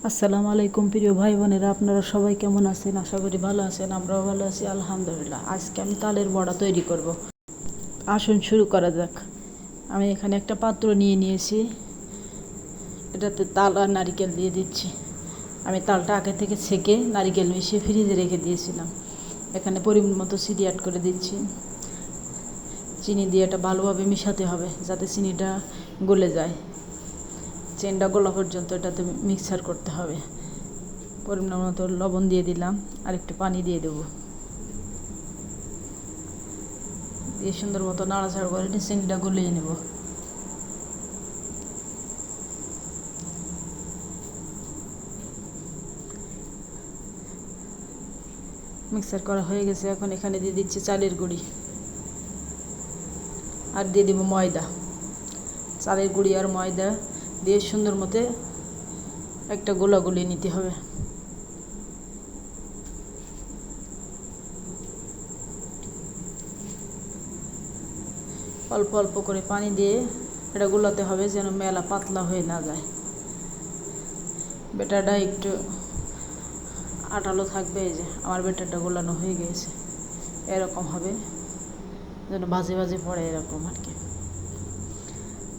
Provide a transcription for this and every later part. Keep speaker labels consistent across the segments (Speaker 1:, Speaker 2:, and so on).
Speaker 1: আসসালামু আলাইকুম প্রিয় ভাই বোনেরা, আপনারা সবাই কেমন আছেন? আশা করি ভালো আছেন। আমরাও ভালো আছি আলহামদুলিল্লাহ। আজকে আমি তালের বড়া তৈরি করব। আসুন শুরু করা যাক। আমি এখানে একটা পাত্র নিয়ে নিয়েছি, এটাতে তাল আর নারিকেল দিয়ে দিচ্ছি। আমি তালটা আগে থেকে ছেঁকে নারিকেল মিশিয়ে ফ্রিজে রেখে দিয়েছিলাম। এখানে পরিমাণ মতো চিনি অ্যাড করে দিচ্ছি। চিনি দিয়ে এটা ভালোভাবে মিশাতে হবে যাতে চিনিটা গলে যায়। চেনটা গলা পর্যন্ত এটাতে মিক্সার করতে হবে। পরিমাণ মতো লবণ দিয়ে দিলাম, আর একটু পানি দিয়ে দেবো। দিয়ে সুন্দর মতো নাড়াচাড়া করে চিনিটা গলিয়ে নেব। মিক্সার করা হয়ে গেছে। এখন এখানে দিয়ে দিচ্ছি চালের গুঁড়ি, আর দিয়ে দেবো ময়দা। চালের গুঁড়ি আর ময়দা দিয়ে সুন্দর মতো একটা গোলা গলিয়ে নিতে হবে। অল্প অল্প করে পানি দিয়ে এটা গোলাতে হবে যেন মেলা পাতলা হয়ে না যায়। বেটারটা একটু আঠালো থাকবে। এই যে আমার বেটারটা গোলানো হয়ে গেছে, এরকম হবে যেন ভাজে ভাজে পড়ে, এরকম আর কি।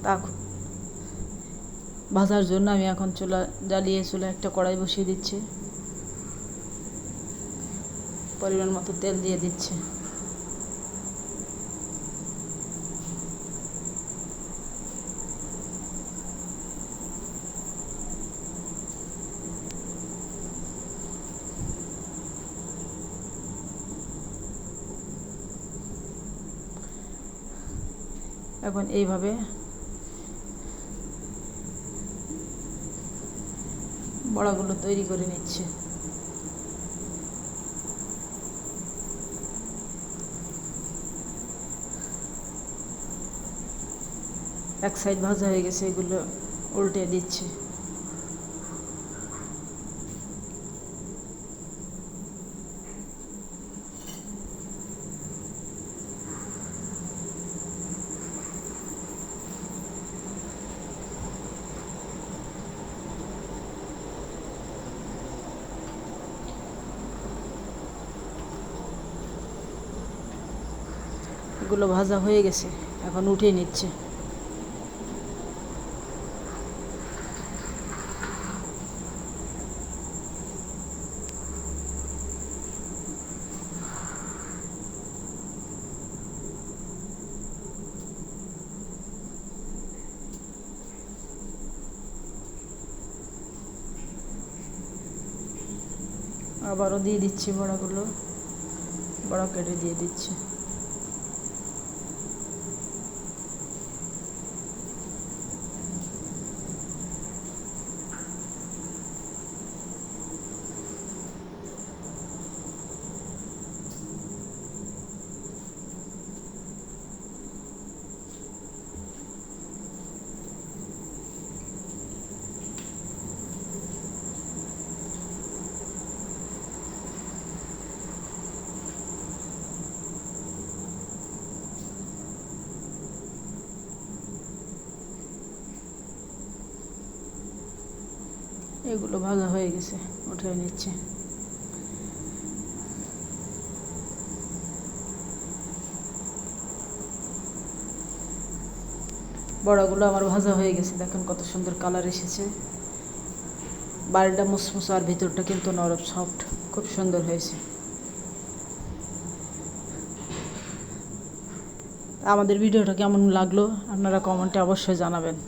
Speaker 1: তা ভাজার জন্য আমি এখন চুলা একটা কড়াই বসিয়ে দিচ্ছি। পরিমাণ মতো তেল দিয়ে দিচ্ছি। এখন এইভাবে বড়াগুলো তৈরি করে নিচ্ছে। এক সাইড ভাজা হয়ে গেছে, এগুলো উল্টে দিচ্ছি। এগুলো ভাজা হয়ে গেছে, এখন উঠিয়ে নিচ্ছে। আবারও দিয়ে দিচ্ছি বড়াগুলো, বড়া কেটে দিয়ে দিচ্ছি। এগুলো ভাজা হয়ে গেছে, উঠিয়ে নিচ্ছে। বড়াগুলো আমার ভাজা হয়ে গেছে, দেখেন কত সুন্দর কালার এসেছে। বাইরেটা মুসমুসে আর ভিতরটা কিন্তু নরম সফট, খুব সুন্দর হয়েছে। আমাদের ভিডিওটা কেমন লাগলো আপনারা কমেন্টে অবশ্যই জানাবেন।